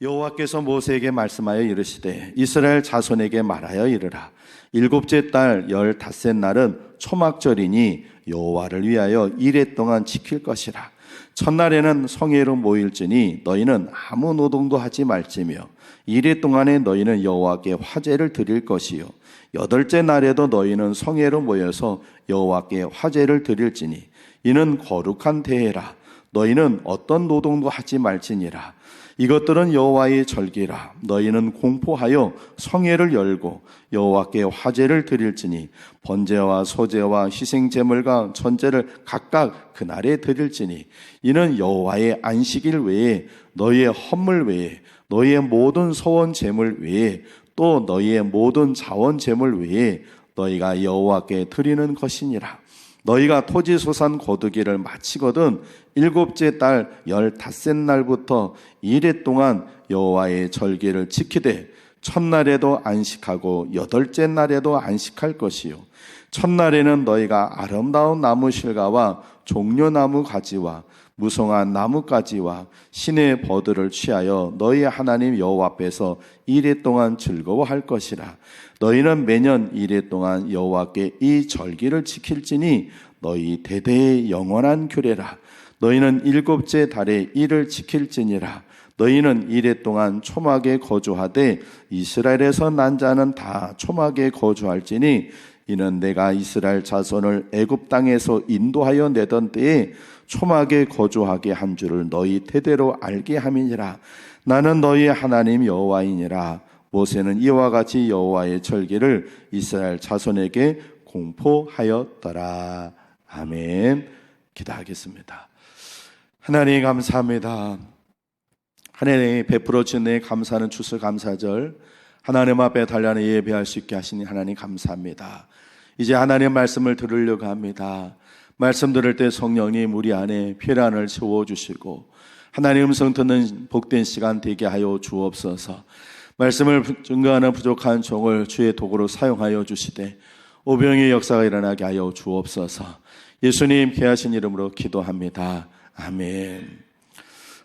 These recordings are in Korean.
여호와께서 모세에게 말씀하여 이르시되 이스라엘 자손에게 말하여 이르라. 일곱째 달 15셋 날은 초막절이니 여호와를 위하여 이레 동안 지킬 것이라. 첫날에는 성회로 모일지니 너희는 아무 노동도 하지 말지며 이레 동안에 너희는 여호와께 화제를 드릴 것이요 여덟째 날에도 너희는 성회로 모여서 여호와께 화제를 드릴지니 이는 거룩한 대회라. 너희는 어떤 노동도 하지 말지니라. 이것들은 여호와의 절기라. 너희는 공포하여 성회를 열고 여호와께 화제를 드릴지니 번제와 소제와 희생 제물과 전제를 각각 그날에 드릴지니 이는 여호와의 안식일 외에 너희의 헌물 외에 너희의 모든 소원 제물 외에 또 너희의 모든 자원 제물 외에 너희가 여호와께 드리는 것이니라. 너희가 토지소산 거두기를 마치거든 일곱째 달 15날부터 이레 동안 여호와의 절기를 지키되 첫날에도 안식하고 여덟째 날에도 안식할 것이요 첫날에는 너희가 아름다운 나무 실과와 종려나무 가지와 무성한 나뭇가지와 신의 버들을 취하여 너희 하나님 여호와 앞에서 이레 동안 즐거워할 것이라. 너희는 매년 이레 동안 여호와께 이 절기를 지킬지니 너희 대대의 영원한 규례라. 너희는 일곱째 달에 이를 지킬지니라. 너희는 이레 동안 초막에 거주하되 이스라엘에서 난 자는 다 초막에 거주할지니 이는 내가 이스라엘 자손을 애굽 땅에서 인도하여 내던 때에 초막에 거주하게 한 줄을 너희 대대로 알게 함이니라. 나는 너희의 하나님 여호와이니라. 모세는 이와 같이 여호와의 절기를 이스라엘 자손에게 공포하였더라. 아멘. 기도하겠습니다. 하나님 감사합니다. 하나님이 베풀어 주신 내 감사는 추수감사절 하나님 앞에 단련을 예배할 수 있게 하시니 하나님 감사합니다. 이제 하나님의 말씀을 들으려고 합니다. 말씀 들을 때 성령님 우리 안에 피란을 채워주시고 하나님의 음성 듣는 복된 시간 되게 하여 주옵소서. 말씀을 증거하는 부족한 종을 주의 도구로 사용하여 주시되 오병의 역사가 일어나게 하여 주옵소서. 예수님 귀하신 이름으로 기도합니다. 아멘.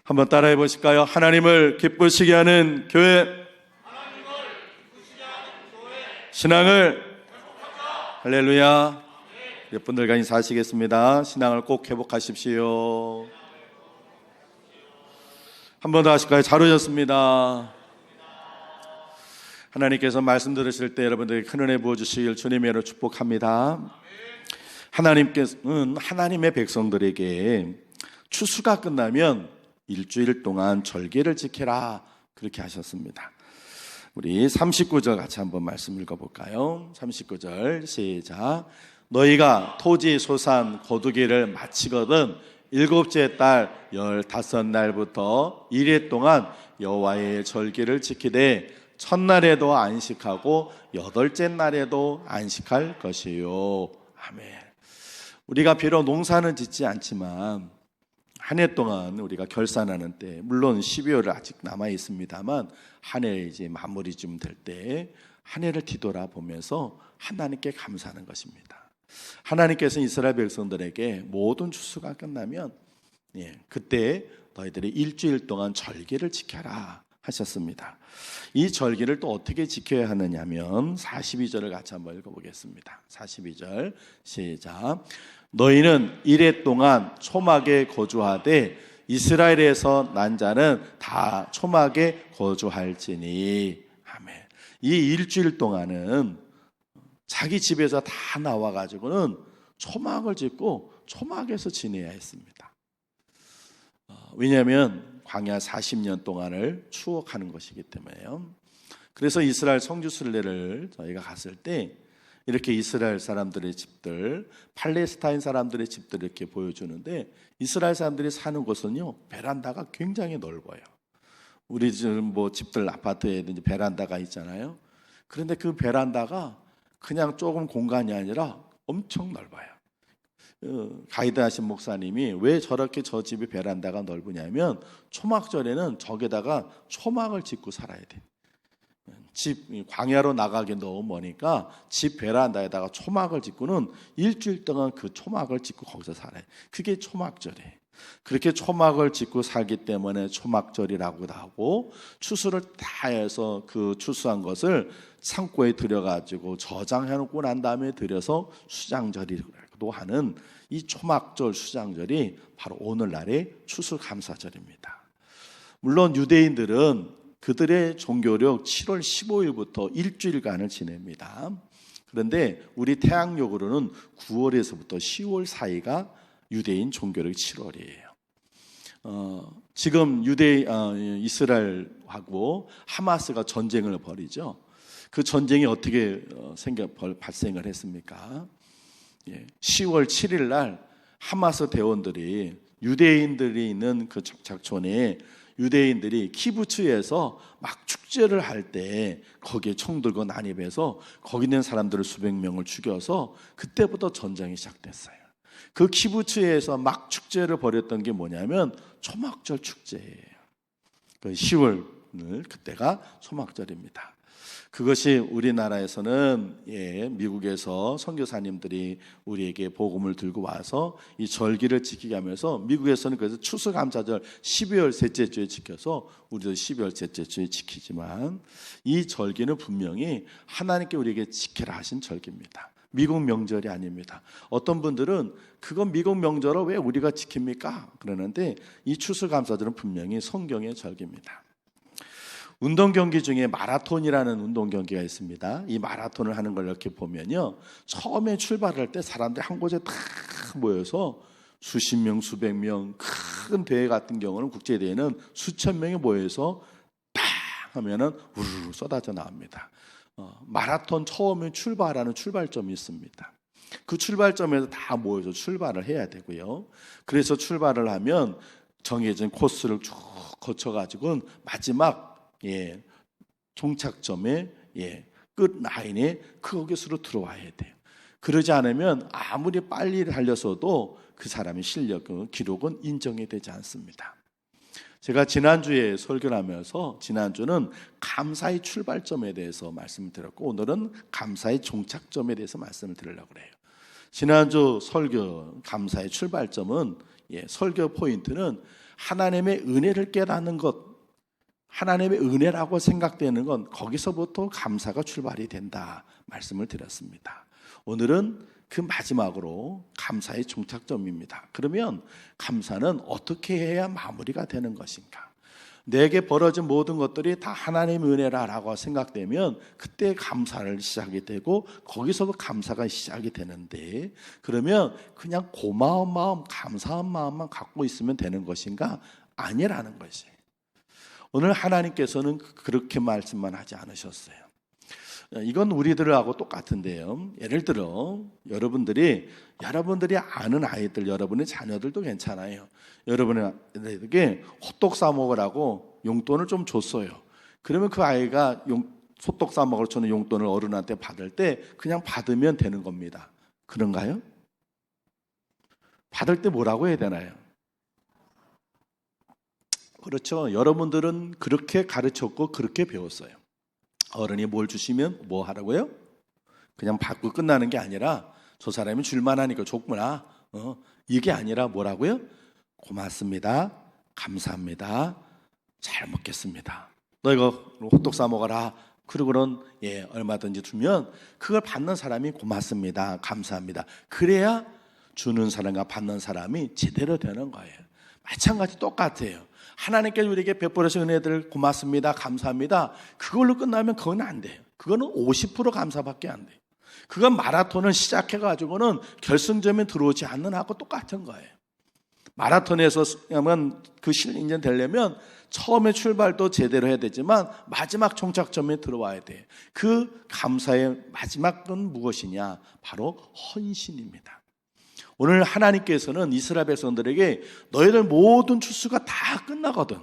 한번 따라해 보실까요? 하나님을 기쁘시게 하는 교회, 신앙을 할렐루야. 몇 분들과 인사하시겠습니다. 신앙을 꼭 회복하십시오. 한 번 더 하실까요? 잘 오셨습니다. 하나님께서 말씀 들으실 때 여러분들에게 큰 은혜 부어주시길 주님의 이름으로 축복합니다. 하나님께서는 하나님의 백성들에게 추수가 끝나면 일주일 동안 절기를 지켜라 그렇게 하셨습니다. 우리 39절 같이 한번 말씀 읽어볼까요? 39절 시작. 너희가 토지 소산 거두기를 마치거든 일곱째 달 15날부터 이레 동안 여호와의 절기를 지키되 첫날에도 안식하고 여덟째 날에도 안식할 것이요. 아멘. 우리가 비록 농사는 짓지 않지만 한 해 동안 우리가 결산하는 때, 물론 12월은 아직 남아 있습니다만 한 해 이제 마무리 좀 될 때 한 해를 뒤돌아보면서 하나님께 감사하는 것입니다. 하나님께서 이스라엘 백성들에게 모든 추수가 끝나면 그때 너희들이 일주일 동안 절기를 지켜라 하셨습니다. 이 절기를 또 어떻게 지켜야 하느냐면 42절을 같이 한번 읽어보겠습니다. 42절 시작. 너희는 이레 동안 초막에 거주하되 이스라엘에서 난 자는 다 초막에 거주할지니. 아멘. 이 일주일 동안은 자기 집에서 다 나와가지고는 초막을 짓고 초막에서 지내야 했습니다. 왜냐하면 광야 40년 동안을 추억하는 것이기 때문에요. 그래서 이스라엘 성지순례를 저희가 갔을 때 이렇게 이스라엘 사람들의 집들, 팔레스타인 사람들의 집들 이렇게 보여주는데 이스라엘 사람들이 사는 곳은요 베란다가 굉장히 넓어요. 우리 지금 뭐 집들 아파트에든지 베란다가 있잖아요. 그런데 그 베란다가 그냥 조금 공간이 아니라 엄청 넓어요. 가이드 하신 목사님이 왜 저렇게 저 집이 베란다가 넓으냐면 초막절에는 저기다가 초막을 짓고 살아야 돼. 집 광야로 나가기 너무 머니까 집 베란다에다가 초막을 짓고는 일주일 동안 그 초막을 짓고 거기서 살아요. 그게 초막절이에요. 그렇게 초막을 짓고 살기 때문에 초막절이라고도 하고, 추수를 다 해서 그 추수한 것을 창고에 들여가지고 저장해놓고 난 다음에 들여서 수장절이라고도 하는 이 초막절 수장절이 바로 오늘날의 추수감사절입니다. 물론 유대인들은 그들의 종교력 7월 15일부터 일주일간을 지냅니다. 그런데 우리 태양력으로는 9월에서부터 10월 사이가 유대인 종교력 7월이에요. 지금 이스라엘하고 하마스가 전쟁을 벌이죠. 그 전쟁이 어떻게 발생을 했습니까? 10월 7일 날 하마스 대원들이 유대인들이 있는 그 작촌에 유대인들이 키부츠에서 막 축제를 할 때 거기에 총 들고 난입해서 거기 있는 사람들을 수백 명을 죽여서 그때부터 전쟁이 시작됐어요. 그 키부츠에서 막 축제를 벌였던 게 뭐냐면 초막절 축제예요. 그 10월 그때가 초막절입니다. 그것이 우리나라에서는 미국에서 선교사님들이 우리에게 복음을 들고 와서 이 절기를 지키게 하면서 미국에서는 그래서 추수감사절 12월 셋째 주에 지켜서 우리도 12월 셋째 주에 지키지만 이 절기는 분명히 하나님께 우리에게 지켜라 하신 절기입니다. 미국 명절이 아닙니다. 어떤 분들은 그건 미국 명절을 왜 우리가 지킵니까? 그러는데 이 추수감사절은 분명히 성경의 절기입니다. 운동 경기 중에 마라톤이라는 운동 경기가 있습니다. 이 마라톤을 하는 걸 이렇게 보면요, 처음에 출발할 때 사람들이 한 곳에 다 모여서 수십 명, 수백 명, 큰 대회 같은 경우는 국제대회는 수천 명이 모여서 딱 하면은 우르르 쏟아져 나옵니다. 마라톤 처음에 출발하는 출발점이 있습니다. 그 출발점에서 다 모여서 출발을 해야 되고요. 그래서 출발을 하면 정해진 코스를 쭉 거쳐가지고 마지막 종착점에 끝 라인에 거기서로 들어와야 돼요. 그러지 않으면 아무리 빨리 달려서도 그 사람의 실력, 기록은 인정이 되지 않습니다. 제가 지난주에 설교를 하면서 지난주는 감사의 출발점에 대해서 말씀을 드렸고 오늘은 감사의 종착점에 대해서 말씀을 드리려고 그래요. 지난주 설교 감사의 출발점은 설교 포인트는 하나님의 은혜를 깨닫는 것, 하나님의 은혜라고 생각되는 건 거기서부터 감사가 출발이 된다 말씀을 드렸습니다. 오늘은 그 마지막으로 감사의 종착점입니다. 그러면 감사는 어떻게 해야 마무리가 되는 것인가? 내게 벌어진 모든 것들이 다 하나님의 은혜라고 생각되면 그때 감사를 시작이 되고 거기서도 감사가 시작이 되는데, 그러면 그냥 고마운 마음, 감사한 마음만 갖고 있으면 되는 것인가? 아니라는 것이에요. 오늘 하나님께서는 그렇게 말씀만 하지 않으셨어요. 이건 우리들하고 똑같은데요. 예를 들어 여러분들이 아는 아이들, 여러분의 자녀들도 괜찮아요. 여러분에게 호떡 사 먹으라고 용돈을 좀 줬어요. 그러면 그 아이가 호떡 사 먹으러 주는 용돈을 어른한테 받을 때 그냥 받으면 되는 겁니다. 그런가요? 받을 때 뭐라고 해야 되나요? 그렇죠. 여러분들은 그렇게 가르쳤고 그렇게 배웠어요. 어른이 뭘 주시면 뭐 하라고요? 그냥 받고 끝나는 게 아니라 저 사람이 줄만 하니까 줬구나. 이게 아니라 뭐라고요? 고맙습니다. 감사합니다. 잘 먹겠습니다. 너 이거 호떡 사 먹어라. 그러고는 얼마든지 주면 그걸 받는 사람이 고맙습니다. 감사합니다. 그래야 주는 사람과 받는 사람이 제대로 되는 거예요. 마찬가지 똑같아요. 하나님께서 우리에게 베풀으신 은혜들 고맙습니다. 감사합니다. 그걸로 끝나면 그건 안 돼요. 그거는 50% 감사밖에 안 돼요. 그건 마라톤을 시작해가지고는 결승점에 들어오지 않는 하고 똑같은 거예요. 마라톤에서 그 실인전 되려면 처음에 출발도 제대로 해야 되지만 마지막 종착점에 들어와야 돼요. 그 감사의 마지막은 무엇이냐? 바로 헌신입니다. 오늘 하나님께서는 이스라엘 백성들에게 너희들 모든 추수가 다 끝나거든.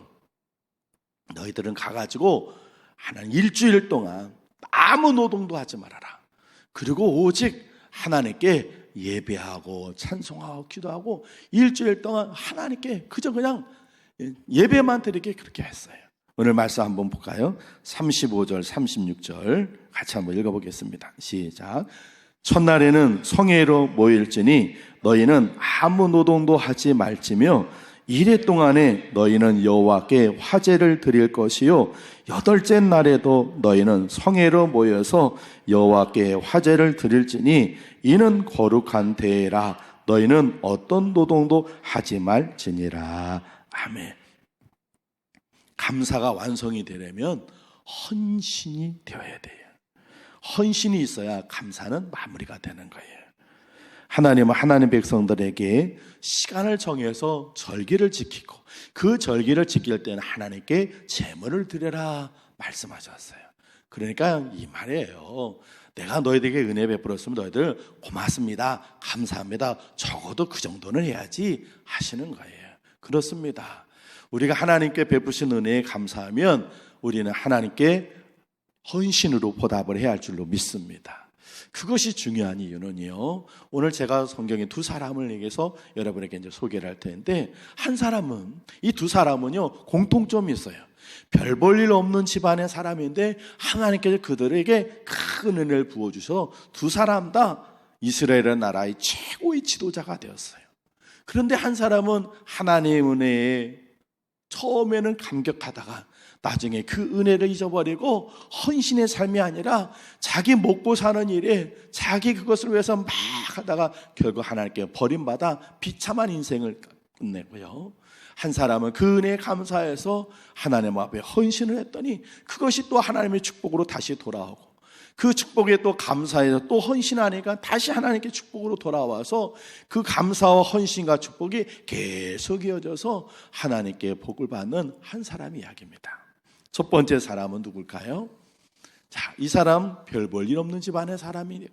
너희들은 가가지고 하나님 일주일 동안 아무 노동도 하지 말아라. 그리고 오직 하나님께 예배하고 찬송하고 기도하고 일주일 동안 하나님께 그저 그냥 예배만 드리게 그렇게 했어요. 오늘 말씀 한번 볼까요? 35절 36절 같이 한번 읽어보겠습니다. 시작. 첫날에는 성회로 모일지니 너희는 아무 노동도 하지 말지며 이레 동안에 너희는 여호와께 화제를 드릴 것이요 여덟째 날에도 너희는 성회로 모여서 여호와께 화제를 드릴지니 이는 거룩한 대회라. 너희는 어떤 노동도 하지 말지니라. 아멘. 감사가 완성이 되려면 헌신이 되어야 돼요. 헌신이 있어야 감사는 마무리가 되는 거예요. 하나님은 하나님 백성들에게 시간을 정해서 절기를 지키고 그 절기를 지킬 때는 하나님께 제물을 드려라 말씀하셨어요. 그러니까 이 말이에요. 내가 너희들에게 은혜 베풀었으면 너희들 고맙습니다, 감사합니다, 적어도 그 정도는 해야지 하시는 거예요. 그렇습니다. 우리가 하나님께 베푸신 은혜에 감사하면 우리는 하나님께 헌신으로 보답을 해야 할 줄로 믿습니다. 그것이 중요한 이유는요, 오늘 제가 성경에 두 사람을 얘기해서 여러분에게 이제 소개를 할 텐데, 한 사람은, 이 두 사람은요 공통점이 있어요. 별 볼 일 없는 집안의 사람인데 하나님께서 그들에게 큰 은혜를 부어주셔서 두 사람 다 이스라엘 나라의 최고의 지도자가 되었어요. 그런데 한 사람은 하나님의 은혜에 처음에는 감격하다가 나중에 그 은혜를 잊어버리고 헌신의 삶이 아니라 자기 먹고 사는 일에 자기 그것을 위해서 막 하다가 결국 하나님께 버림받아 비참한 인생을 끝내고요. 한 사람은 그 은혜에 감사해서 하나님 앞에 헌신을 했더니 그것이 또 하나님의 축복으로 다시 돌아오고, 그 축복에 또 감사해서 또 헌신하니까 다시 하나님께 축복으로 돌아와서 그 감사와 헌신과 축복이 계속 이어져서 하나님께 복을 받는 한 사람의 이야기입니다. 첫 번째 사람은 누굴까요? 자, 이 사람 별 볼 일 없는 집안의 사람이에요.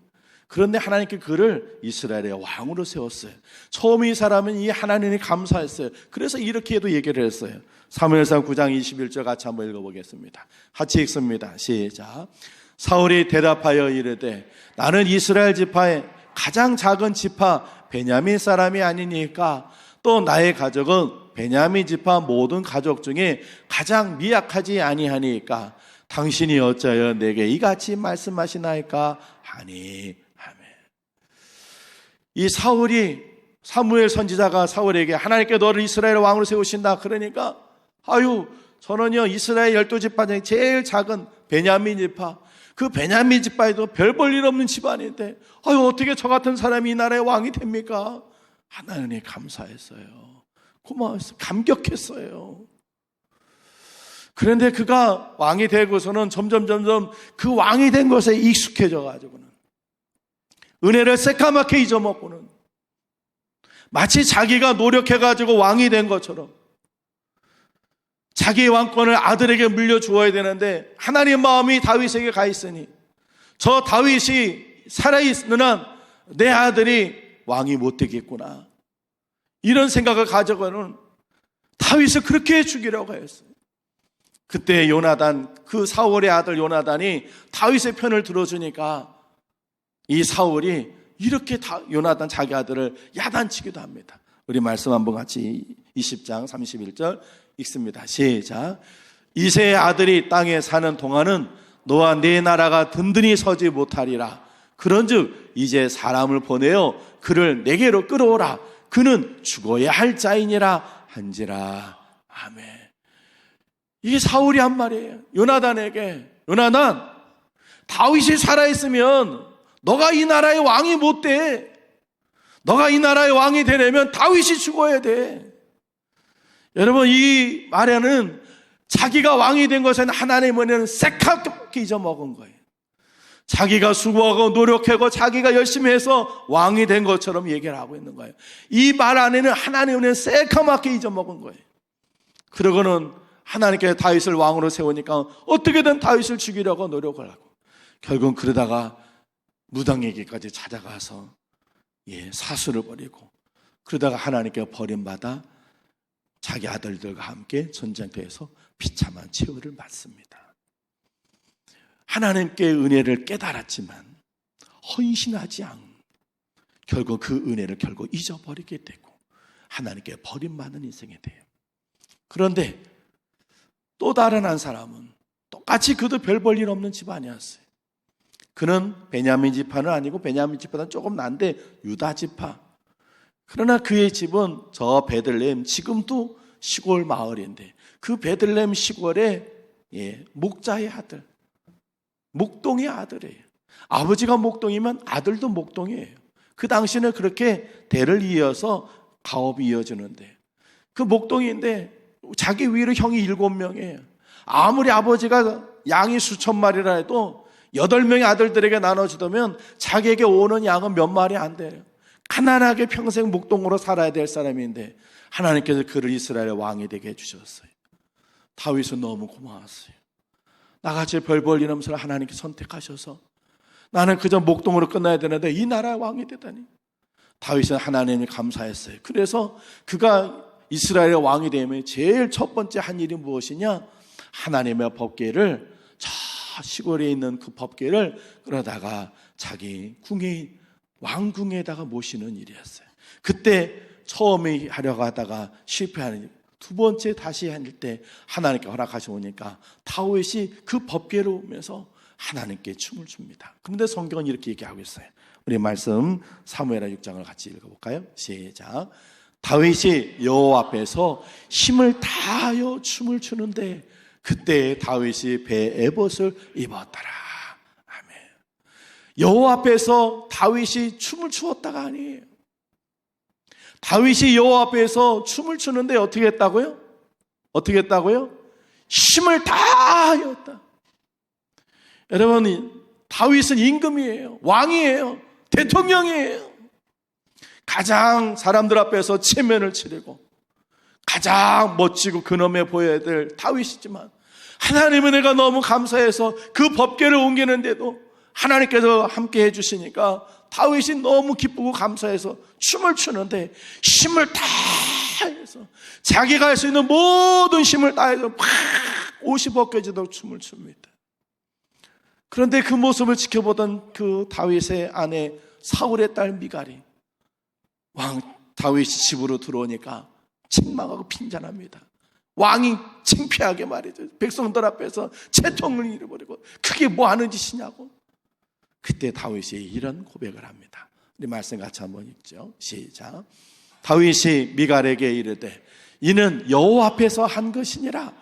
그런데 하나님께 그를 이스라엘의 왕으로 세웠어요. 처음에 이 사람은 이 하나님이 감사했어요. 그래서 이렇게도 얘기를 했어요. 사무엘상 9장 21절 같이 한번 읽어보겠습니다. 같이 읽습니다. 시작. 사울이 대답하여 이르되 나는 이스라엘 지파의 가장 작은 지파 베냐민 사람이 아니니까 또 나의 가족은 베냐민 지파 모든 가족 중에 가장 미약하지 아니하니까 당신이 어찌하여 내게 이같이 말씀하시나이까 하니. 아멘. 이 사울이, 사무엘 선지자가 사울에게 하나님께 너를 이스라엘 왕으로 세우신다 그러니까, 아유 저는요 이스라엘 12지파 중에 제일 작은 베냐민 지파, 그 베냐민 지파에도 별 볼 일 없는 집안인데 아유 어떻게 저 같은 사람이 이 나라의 왕이 됩니까? 하나님이 감사했어요. 고마웠어요. 감격했어요. 그런데 그가 왕이 되고서는 점점 그 왕이 된 것에 익숙해져 가지고는 은혜를 새까맣게 잊어먹고는 마치 자기가 노력해 가지고 왕이 된 것처럼 자기의 왕권을 아들에게 물려주어야 되는데 하나님의 마음이 다윗에게 가 있으니 저 다윗이 살아있는 한 내 아들이 왕이 못 되겠구나, 이런 생각을 가져가는 다윗을 그렇게 죽이려고 했어요. 그때 요나단, 그 사울의 아들 요나단이 다윗의 편을 들어주니까 이 사울이 이렇게 요나단 자기 아들을 야단치기도 합니다. 우리 말씀 한번 같이 20장 31절 읽습니다. 시작. 이새의 아들이 땅에 사는 동안은 너와 네 나라가 든든히 서지 못하리라. 그런즉 이제 사람을 보내어 그를 내게로 끌어오라. 그는 죽어야 할 자이니라 한지라. 아멘. 이게 사울이 한 말이에요. 요나단에게. 요나단, 다윗이 살아있으면 너가 이 나라의 왕이 못 돼. 너가 이 나라의 왕이 되려면 다윗이 죽어야 돼. 여러분, 이 말에는 자기가 왕이 된 것은 하나님의 은혜는 새카맣게 잊어먹은 거예요. 자기가 수고하고 노력하고 자기가 열심히 해서 왕이 된 것처럼 얘기를 하고 있는 거예요. 이 말 안에는 하나님의 은혜는 새카맣게 잊어먹은 거예요. 그러고는 하나님께서 다윗을 왕으로 세우니까 어떻게든 다윗을 죽이려고 노력을 하고 결국은 그러다가 무당에게까지 찾아가서 사수를 벌이고 그러다가 하나님께 버림받아 자기 아들들과 함께 전쟁터에서 비참한 최후를 맞습니다. 하나님께 은혜를 깨달았지만 헌신하지 않고 결국 그 은혜를 결국 잊어버리게 되고 하나님께 버림받는 인생이 돼요. 그런데 또 다른 한 사람은 똑같이 그도 별 볼 일 없는 집안이었어요. 그는 베냐민 지파는 아니고 베냐민 지파는 조금 난데 유다 지파. 그러나 그의 집은 저 베들레헴, 지금도 시골 마을인데 그 베들레헴 시골에 목자의 아들, 목동의 아들이에요. 아버지가 목동이면 아들도 목동이에요. 그 당시는 그렇게 대를 이어서 가업이 이어지는데 그 목동인데 자기 위로 형이 7명이에요. 아무리 아버지가 양이 수천 마리라 해도 8명의 아들들에게 나눠주면 자기에게 오는 양은 몇 마리 안 돼요. 가난하게 평생 목동으로 살아야 될 사람인데 하나님께서 그를 이스라엘의 왕이 되게 해주셨어요. 다윗은 너무 고마웠어요. 나같이 벌 벌리는 것을 하나님께 선택하셔서 나는 그저 목동으로 끝나야 되는데 이 나라의 왕이 되다니. 다윗은 하나님이 감사했어요. 그래서 그가 이스라엘의 왕이 되면 제일 첫 번째 한 일이 무엇이냐? 하나님의 법궤를 저 시골에 있는 그 법궤를 끌어다가 자기 궁에 왕궁에다가 모시는 일이었어요. 그때 처음에 하려고 하다가 실패하는 두 번째 다시 할 때 하나님께 허락하시니까 다윗이 그 법궤를 오면서 하나님께 춤을 춥니다. 그런데 성경은 이렇게 얘기하고 있어요. 우리 말씀 사무엘하 6장을 같이 읽어볼까요? 시작. 다윗이 여호와 앞에서 힘을 다하여 춤을 추는데 그때 다윗이 배에 에봇을 입었더라. 아멘. 여호와 앞에서 다윗이 춤을 추었다가 아니에요. 다윗이 여호와 앞에서 춤을 추는데 어떻게 했다고요? 어떻게 했다고요? 힘을 다하였다. 여러분, 다윗은 임금이에요. 왕이에요. 대통령이에요. 가장 사람들 앞에서 체면을 치르고 가장 멋지고 근엄해 보여야 될 다윗이지만 하나님은 내가 너무 감사해서 그 법궤를 옮기는데도 하나님께서 함께 해주시니까 다윗이 너무 기쁘고 감사해서 춤을 추는데 힘을 다해서 자기가 할 수 있는 모든 힘을 다해서 막 옷이 벗겨지도록 춤을 춥니다. 그런데 그 모습을 지켜보던 그 다윗의 아내 사울의 딸 미갈이 왕 다윗이 집으로 들어오니까 책망하고 핀잔합니다. 왕이 창피하게 말이죠. 백성들 앞에서 채통을 잃어버리고 그게 뭐 하는 짓이냐고. 그때 다윗이 이런 고백을 합니다. 우리 말씀 같이 한번 읽죠. 시작. 다윗이 미갈에게 이르되 이는 여호와 앞에서 한 것이니라.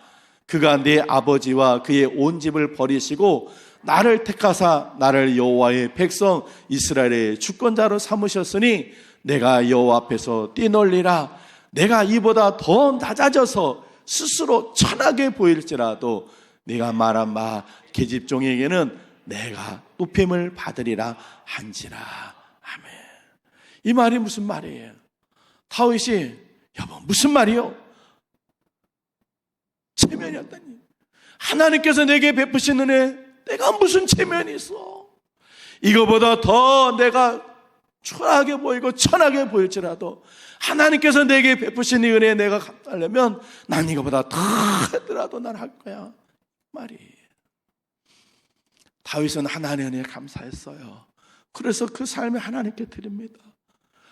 그가 내 아버지와 그의 온 집을 버리시고 나를 택하사 나를 여호와의 백성 이스라엘의 주권자로 삼으셨으니 내가 여호와 앞에서 뛰놀리라. 내가 이보다 더 낮아져서 스스로 천하게 보일지라도 네가 말한 바 계집종에게는 내가 높임을 받으리라 한지라. 아멘. 이 말이 무슨 말이에요? 다윗이 여보 무슨 말이요? 체면이었다니. 하나님께서 내게 베푸신 은혜 내가 무슨 체면이 있어? 이거보다 더 내가 초라하게 보이고 천하게 보일지라도 하나님께서 내게 베푸신 이 은혜에 내가 감사하려면 난 이거보다 더 하더라도 난 할 거야. 말이. 다윗은 하나님의 은혜에 감사했어요. 그래서 그 삶을 하나님께 드립니다.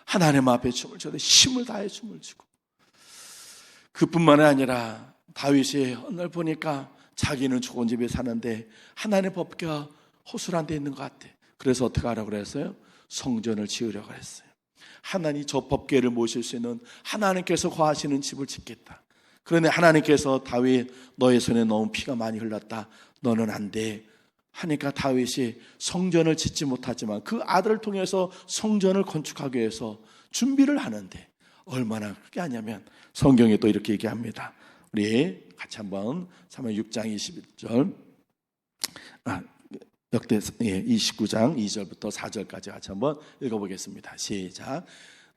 하나님 앞에 춤을 춰도 힘을 다해 춤을 추고. 그뿐만 아니라 다윗이 오늘 보니까 자기는 좋은 집에 사는데 하나님의 법궤가 허술한 데 있는 것 같아. 그래서 어떻게 하라고 그랬어요? 성전을 지으려고 그랬어요. 하나님 저 법궤를 모실 수 있는 하나님께서 거하시는 집을 짓겠다. 그런데 하나님께서 다윗 너의 손에 너무 피가 많이 흘렀다. 너는 안 돼. 하니까 다윗이 성전을 짓지 못하지만 그 아들을 통해서 성전을 건축하기 위해서 준비를 하는데 얼마나 크게 하냐면 성경에 또 이렇게 얘기합니다. 우리 같이 한번 사무엘 6장 21절 역대 29장 2절부터 4절까지 같이 한번 읽어보겠습니다. 시작.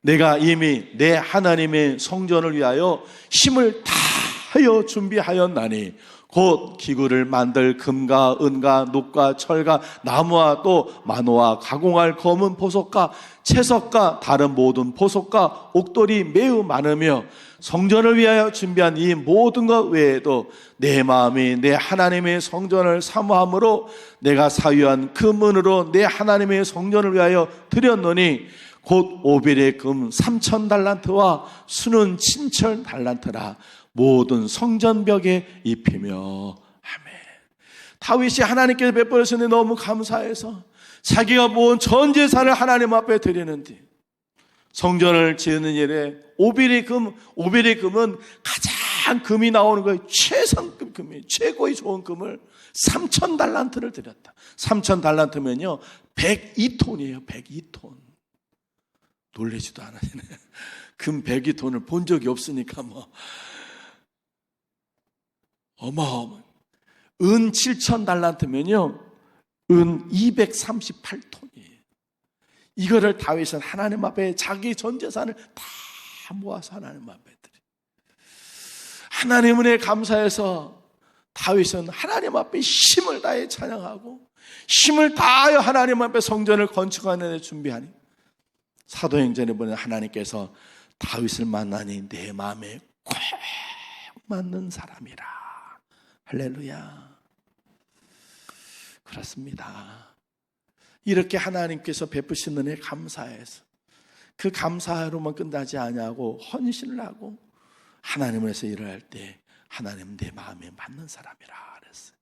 내가 이미 내 하나님의 성전을 위하여 힘을 다하여 준비하였나니 곧 기구를 만들 금과 은과 녹과 철과 나무와 또 만호와 가공할 검은 보석과 채석과 다른 모든 보석과 옥돌이 매우 많으며 성전을 위하여 준비한 이 모든 것 외에도 내 마음이 내 하나님의 성전을 사모함으로 내가 사유한 금은으로 내 하나님의 성전을 위하여 드렸노니 곧 오벨의 금 3,000달란트와 수는 7,000달란트라 모든 성전벽에 입히며. 아멘. 다윗이 하나님께 베풀으시니 너무 감사해서 자기가 모은 전 재산을 하나님 앞에 드리는데, 성전을 지으는 일에 오벨의 금은 가장 금이 나오는 거예요. 최상급 금이에요. 최고의 좋은 금을 3,000달란트를 드렸다. 3,000달란트면요 102톤이에요. 102톤. 놀라지도 않으시네. 금 102톤을 본 적이 없으니까 어마어마. 은 7,000달란트면요 은 238톤이에요. 이거를 다윗은 하나님 앞에 자기 전 재산을 다 모아서 하나님 앞에 드려요. 하나님 은혜에 감사해서 다윗은 하나님 앞에 힘을 다해 찬양하고 힘을 다하여 하나님 앞에 성전을 건축하는 데 준비하니, 사도행전에 보면 하나님께서 다윗을 만나니 내 마음에 꼭 맞는 사람이라. 할렐루야. 그렇습니다. 이렇게 하나님께서 베푸신 은혜에 감사해서 그 감사로만 끝나지 아니하고 헌신을 하고 하나님에서 일을 할 때 하나님 내 마음에 맞는 사람이라 그랬어요.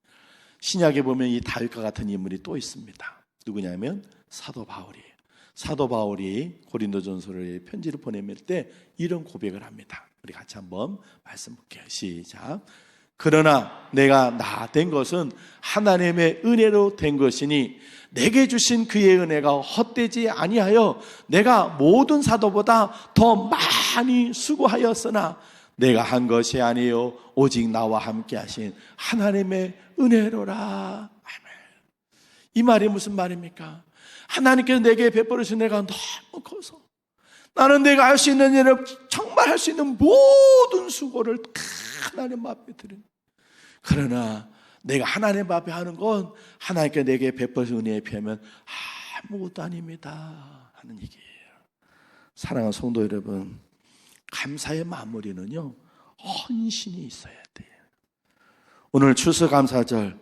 신약에 보면 이 다윗과 같은 인물이 또 있습니다. 누구냐면 사도 바울이에요. 사도 바울이 고린도전서를 편지를 보내밀 때 이런 고백을 합니다. 우리 같이 한번 말씀 볼게요. 시작. 그러나 내가 나 된 것은 하나님의 은혜로 된 것이니 내게 주신 그의 은혜가 헛되지 아니하여 내가 모든 사도보다 더 많이 수고하였으나 내가 한 것이 아니요 오직 나와 함께 하신 하나님의 은혜로라. 아멘. 이 말이 무슨 말입니까? 하나님께서 내게 베풀으신 은혜가 너무 커서 나는 내가 할 수 있는 일을 정말 할 수 있는 모든 수고를 하나님 앞에 드린. 그러나 내가 하나님 앞에 하는 건 하나님께 내게 베풀으신 은혜에 비하면 아무것도 아닙니다 하는 얘기예요. 사랑하는 성도 여러분, 감사의 마무리는요 헌신이 있어야 돼요. 오늘 추수감사절,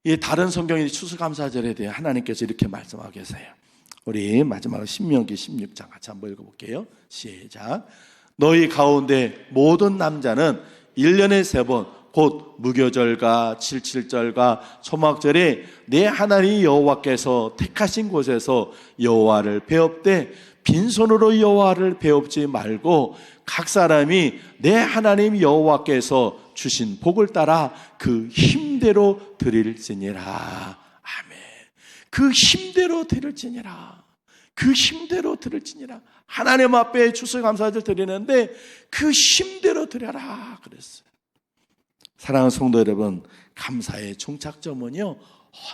이 다른 성경의 추수감사절에 대해 하나님께서 이렇게 말씀하고 계세요. 우리 마지막으로 신명기 16장 같이 한번 읽어볼게요. 시작. 너희 가운데 모든 남자는 1년에 3번 곧 무교절과 칠칠절과 초막절에 내 하나님 여호와께서 택하신 곳에서 여호와를 배웁되 빈손으로 여호와를 배웁지 말고 각 사람이 내 하나님 여호와께서 주신 복을 따라 그 힘대로 드릴지니라. 아멘. 그 힘대로 드릴지니라. 그 힘대로 드릴지니라. 하나님 앞에 추수감사절 드리는데 그 힘대로 드려라 그랬어요. 사랑하는 성도 여러분, 감사의 종착점은요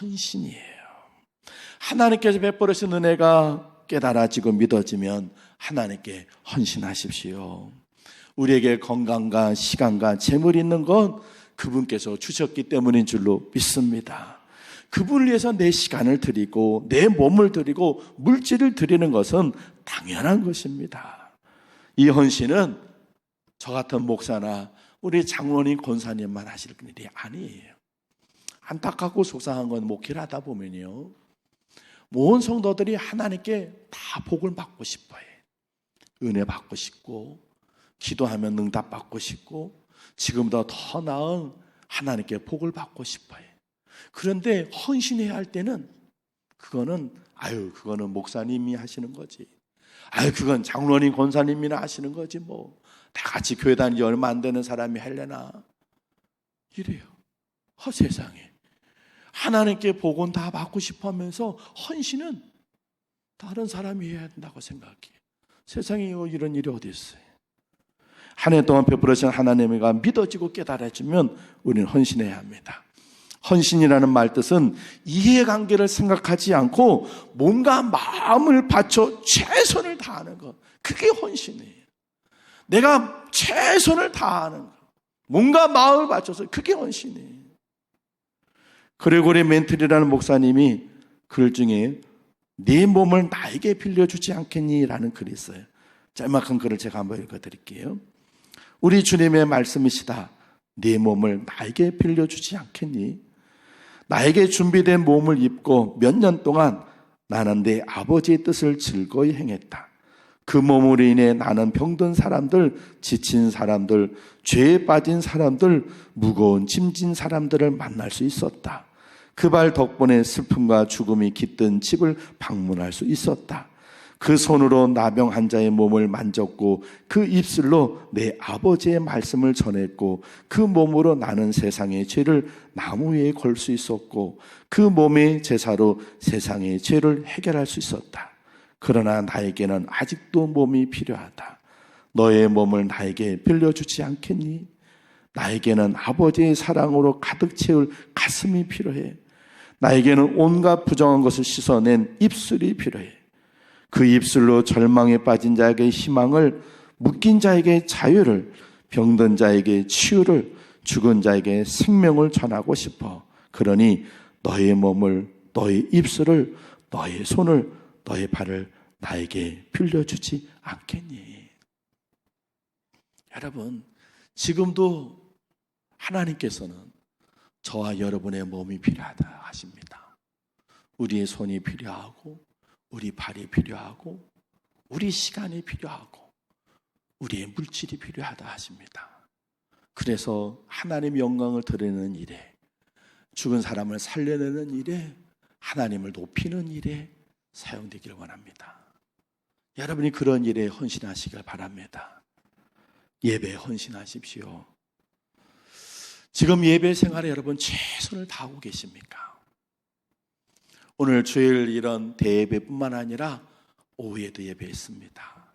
헌신이에요. 하나님께서 베풀으신 은혜가 깨달아지고 믿어지면 하나님께 헌신하십시오. 우리에게 건강과 시간과 재물이 있는 건 그분께서 주셨기 때문인 줄로 믿습니다. 그분을 위해서 내 시간을 드리고 내 몸을 드리고 물질을 드리는 것은 당연한 것입니다. 이 헌신은 저 같은 목사나 우리 장로님 권사님만 하실 일이 아니에요. 안타깝고 속상한 건 목회를 하다 보면요 모든 성도들이 하나님께 다 복을 받고 싶어요. 은혜 받고 싶고 기도하면 응답 받고 싶고 지금보다 더 나은 하나님께 복을 받고 싶어요. 그런데 헌신해야 할 때는 그거는 목사님이 하시는 거지. 그건 장로님 권사님이나 하시는 거지 뭐. 다 같이 교회 다니지 얼마 안 되는 사람이 할래나 이래요. 세상에 하나님께 복은 다 받고 싶어 하면서 헌신은 다른 사람이 해야 된다고 생각해. 세상에 이런 일이 어디 있어요. 한 해 동안 베풀으신 하나님과 믿어지고 깨달아지면 우리는 헌신해야 합니다. 헌신이라는 말 뜻은 이해관계를 생각하지 않고 뭔가 마음을 바쳐 최선을 다하는 것, 그게 헌신이에요. 내가 최선을 다하는 것, 뭔가 마음을 바쳐서 그게 헌신이에요. 그레고리 멘틀이라는 목사님이 글 중에 네 몸을 나에게 빌려주지 않겠니? 라는 글이 있어요. 짤막한 글을 제가 한번 읽어드릴게요. 우리 주님의 말씀이시다. 네 몸을 나에게 빌려주지 않겠니? 나에게 준비된 몸을 입고 몇 년 동안 나는 내 아버지의 뜻을 즐거이 행했다. 그 몸으로 인해 나는 병든 사람들, 지친 사람들, 죄에 빠진 사람들, 무거운 짐진 사람들을 만날 수 있었다. 그 발 덕분에 슬픔과 죽음이 깃든 집을 방문할 수 있었다. 그 손으로 나병 환자의 몸을 만졌고 그 입술로 내 아버지의 말씀을 전했고 그 몸으로 나는 세상의 죄를 나무 위에 걸 수 있었고 그 몸의 제사로 세상의 죄를 해결할 수 있었다. 그러나 나에게는 아직도 몸이 필요하다. 너의 몸을 나에게 빌려주지 않겠니? 나에게는 아버지의 사랑으로 가득 채울 가슴이 필요해. 나에게는 온갖 부정한 것을 씻어낸 입술이 필요해. 그 입술로 절망에 빠진 자에게 희망을, 묶인 자에게 자유를, 병든 자에게 치유를, 죽은 자에게 생명을 전하고 싶어. 그러니 너의 몸을, 너의 입술을, 너의 손을, 너의 발을 나에게 빌려주지 않겠니? 여러분, 지금도 하나님께서는 저와 여러분의 몸이 필요하다 하십니다. 우리의 손이 필요하고 우리 발이 필요하고 우리 시간이 필요하고 우리의 물질이 필요하다 하십니다. 그래서 하나님의 영광을 드리는 일에, 죽은 사람을 살려내는 일에, 하나님을 높이는 일에 사용되기를 원합니다. 여러분이 그런 일에 헌신하시길 바랍니다. 예배에 헌신하십시오. 지금 예배 생활에 여러분 최선을 다하고 계십니까? 오늘 주일 이런 대예배뿐만 아니라 오후에도 예배했습니다.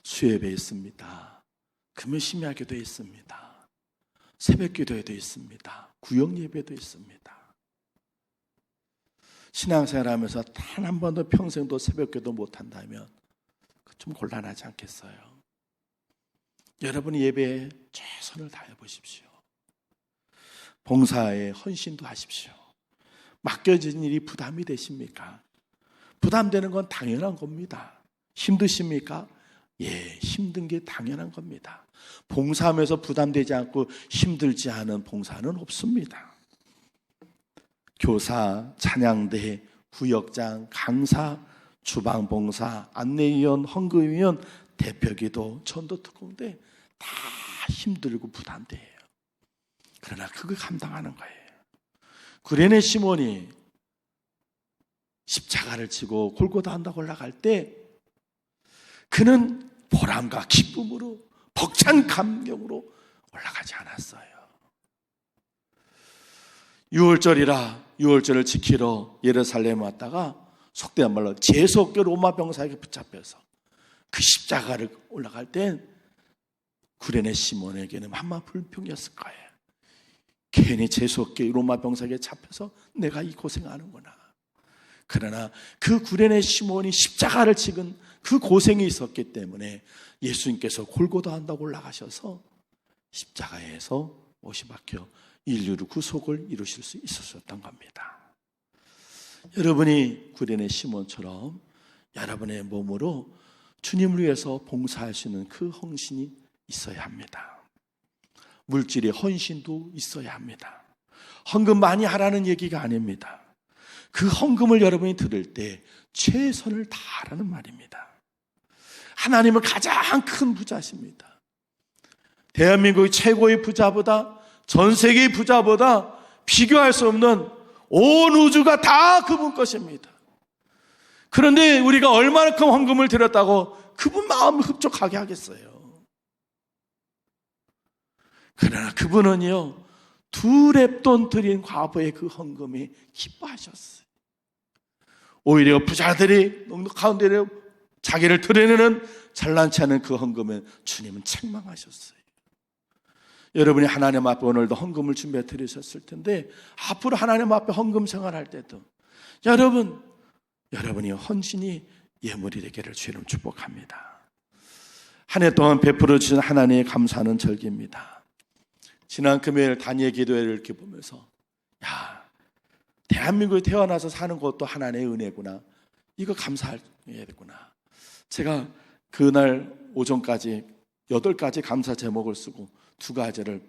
수예배 있습니다. 금요 심야기도 있습니다. 새벽 기도회도 있습니다. 구역 예배도 있습니다. 신앙생활하면서 단 한 번도 평생도 새벽 기도 못한다면 좀 곤란하지 않겠어요? 여러분이 예배에 최선을 다해 보십시오. 봉사에 헌신도 하십시오. 맡겨진 일이 부담이 되십니까? 부담되는 건 당연한 겁니다. 힘드십니까? 예, 힘든 게 당연한 겁니다. 봉사하면서 부담되지 않고 힘들지 않은 봉사는 없습니다. 교사, 찬양대, 구역장, 강사, 주방봉사, 안내위원, 헌금위원, 대표기도, 전도특공대 다 힘들고 부담돼요. 그러나 그걸 감당하는 거예요. 구레네 시몬이 십자가를 지고 골고다 언덕 올라갈 때 그는 보람과 기쁨으로 벅찬 감격으로 올라가지 않았어요. 6월절이라 6월절을 지키러 예루살렘에 왔다가 속된 말로 재수없게 로마 병사에게 붙잡혀서 그 십자가를 올라갈 땐 구레네 시몬에게는 한마 불평이었을 거예요. 괜히 재수없게 로마 병사에게 잡혀서 내가 이 고생하는구나. 그러나 그 구레네 시몬이 십자가를 찍은 그 고생이 있었기 때문에 예수님께서 골고다 언덕 올라가셔서 십자가에서 못이 박혀 인류의 구속을 이루실 수 있었던 겁니다. 여러분이 구레네 시몬처럼 여러분의 몸으로 주님을 위해서 봉사할 수 있는 그 헌신이 있어야 합니다. 물질의 헌신도 있어야 합니다. 헌금 많이 하라는 얘기가 아닙니다. 그 헌금을 여러분이 들을 때 최선을 다하라는 말입니다. 하나님은 가장 큰 부자십니다. 대한민국의 최고의 부자보다, 전 세계의 부자보다 비교할 수 없는 온 우주가 다 그분 것입니다. 그런데 우리가 얼마만큼 헌금을 드렸다고 그분 마음을 흡족하게 하겠어요? 그러나 그분은요, 2렙돈 드린 과부의 그 헌금이 기뻐하셨어요. 오히려 부자들이 가운데 자기를 드러내는 잘난치 않은 그 헌금에 주님은 책망하셨어요. 여러분이 하나님 앞에 오늘도 헌금을 준비해 드리셨을 텐데 앞으로 하나님 앞에 헌금 생활할 때도 여러분이 헌신이 예물이 되기를 주님 축복합니다. 한 해 동안 베풀어 주신 하나님의 감사하는 절기입니다. 지난 금요일 단예 기도회를 이렇게 보면서 대한민국에 태어나서 사는 것도 하나님의 은혜구나. 이거 감사해야 되구나. 제가 그날 오전까지 8가지 감사 제목을 쓰고 2가지를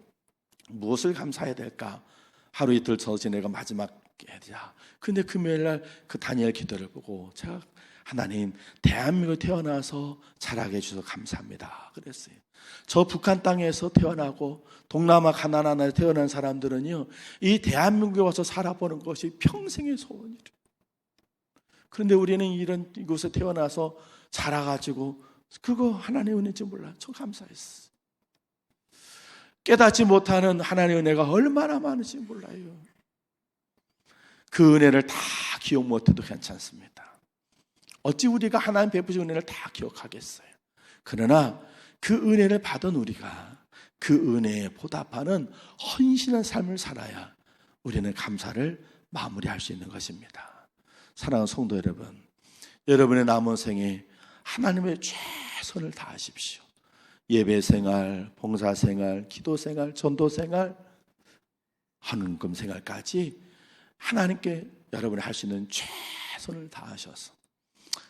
무엇을 감사해야 될까? 하루 이틀 더 지내가 마지막 해야. 근데 금요일날 그 다니엘 기도를 보고 제가 하나님, 대한민국에 태어나서 자라게 해주셔서 감사합니다. 그랬어요. 저 북한 땅에서 태어나고 동남아 가나안 나라에 태어난 사람들은요, 이 대한민국에 와서 살아보는 것이 평생의 소원이래요. 그런데 우리는 이런 이곳에 태어나서 자라가지고 그거 하나님의 은혜인지 몰라. 저 감사했어. 깨닫지 못하는 하나님의 은혜가 얼마나 많은지 몰라요. 그 은혜를 다 기억 못해도 괜찮습니다. 어찌 우리가 하나님 베푸신 은혜를 다 기억하겠어요. 그러나 그 은혜를 받은 우리가 그 은혜에 보답하는 헌신한 삶을 살아야 우리는 감사를 마무리할 수 있는 것입니다. 사랑하는 성도 여러분, 여러분의 남은 생에 하나님의 최선을 다하십시오. 예배생활, 봉사생활, 기도생활, 전도생활, 헌금 생활까지 하나님께 여러분이 할 수 있는 최선을 다하셔서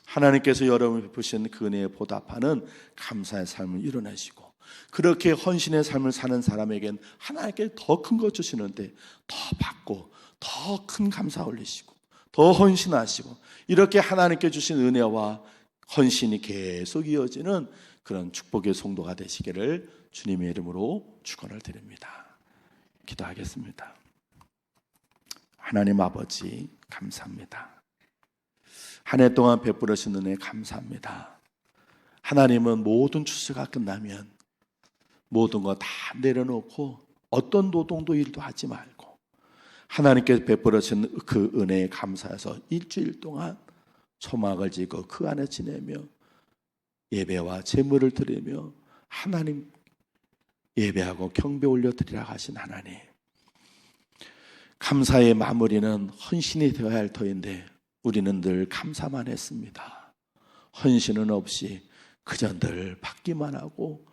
하나님께서 여러분을 베푸신 그 은혜에 보답하는 감사의 삶을 이뤄내시고, 그렇게 헌신의 삶을 사는 사람에겐 하나님께 더 큰 것 주시는데 더 받고 더 큰 감사 올리시고 더 헌신하시고, 이렇게 하나님께 주신 은혜와 헌신이 계속 이어지는 그런 축복의 성도가 되시기를 주님의 이름으로 축원을 드립니다. 기도하겠습니다. 하나님 아버지, 감사합니다. 한 해 동안 베풀으신 은혜 감사합니다. 하나님은 모든 추수가 끝나면 모든 거 다 내려놓고 어떤 노동도 일도 하지 말고 하나님께 베풀으신 그 은혜에 감사해서 일주일 동안 초막을 지고 그 안에 지내며 예배와 제물을 드리며 하나님 예배하고 경배 올려드리라 하신 하나님, 감사의 마무리는 헌신이 되어야 할 터인데 우리는 늘 감사만 했습니다. 헌신은 없이 그저 늘 받기만 하고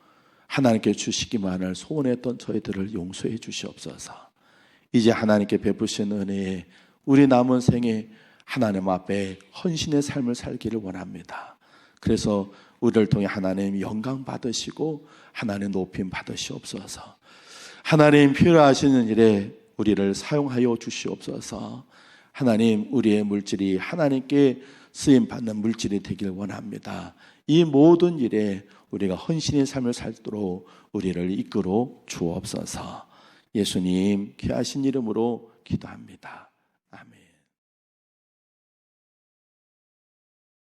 하나님께 주시기만 할 소원했던 저희들을 용서해 주시옵소서. 이제 하나님께 베푸신 은혜에 우리 남은 생에 하나님 앞에 헌신의 삶을 살기를 원합니다. 그래서 우리를 통해 하나님 영광 받으시고 하나님 높임 받으시옵소서. 하나님 필요하시는 일에 우리를 사용하여 주시옵소서. 하나님, 우리의 물질이 하나님께 쓰임받는 물질이 되길 원합니다. 이 모든 일에 우리가 헌신의 삶을 살도록 우리를 이끌어 주옵소서. 예수님 귀하신 이름으로 기도합니다. 아멘.